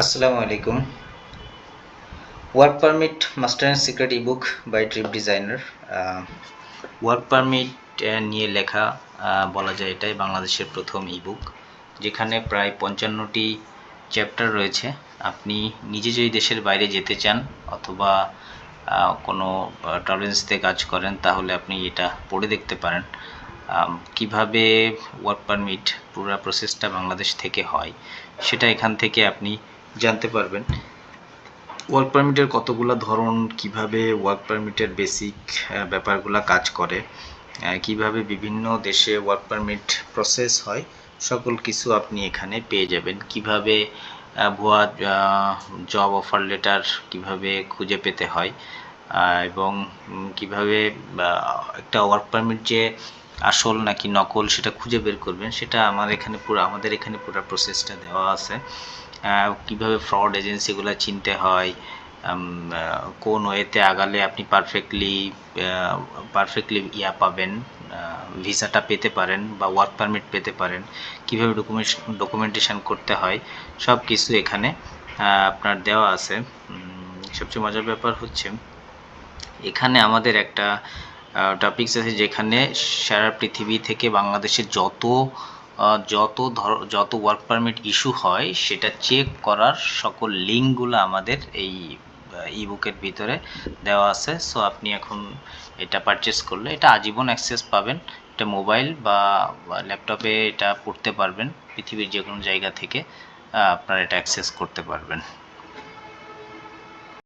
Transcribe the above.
আসসালামু আলাইকুম। Work permit master and secret ebook by trip designer. Work permit নিয়ে লেখা বলা যায় এটাই বাংলাদেশের প্রথম ইবুক, যেখানে প্রায় 55টি চ্যাপ্টার রয়েছে। আপনি নিজে যদি দেশের বাইরে যেতে চান অথবা কোনো ট্রাভেল এজেন্সিতে কাজ করেন, তাহলে আপনি এটা পড়ে দেখতে পারেন কিভাবে ওয়ার্ক পারমিট পুরো প্রসেসটা বাংলাদেশ থেকে হয়, সেটা এখান থেকে আপনি জানতে পারবেন। ওয়ার্ক পারমিটের কতগুলো ধরন, কিভাবে ওয়ার্ক পারমিটের বেসিক ব্যাপারগুলো কাজ করে, কিভাবে বিভিন্ন দেশে ওয়ার্ক পারমিট প্রসেস হয়, সকল কিছু আপনি এখানে পেয়ে যাবেন। কিভাবে ভুয়া জব অফার লেটার কিভাবে খুঁজে পেতে হয়, এবং কিভাবে একটা ওয়ার্ক পারমিট যে আসল নাকি নকল সেটা খুঁজে বের করবেন, সেটা আমাদের এখানে পুরো প্রসেসটা দেওয়া আছে। কিভাবে ফ্রড এজেন্সিগুলো চিনতে হয়, কোন ওয়েতে আগালে আপনি পারফেক্টলি পাবেন, ভিসাটা পেতে পারেন বা ওয়ার্ক পারমিট পেতে পারেন, কিভাবে ডকুমেন্টেশন করতে হয়, সব কিছু এখানে আপনার দেওয়া আছে। সবচেয়ে মজার ব্যাপার হচ্ছে এখানে আমাদের একটা টপিকস আছে যেখানে সারা পৃথিবী থেকে বাংলাদেশের যত ওয়ার্ক পারমিট ইস্যু হয় সেটা চেক করার সকল লিঙ্কগুলো আমাদের এই ইবুকের ভিতরে দেওয়া আছে। সো আপনি এখন এটা পারচেস করলে এটা আজীবন অ্যাক্সেস পাবেন। এটা মোবাইল বা ল্যাপটপে এটা পড়তে পারবেন, পৃথিবীর যে কোনো জায়গা থেকে আপনারা এটা অ্যাক্সেস করতে পারবেন।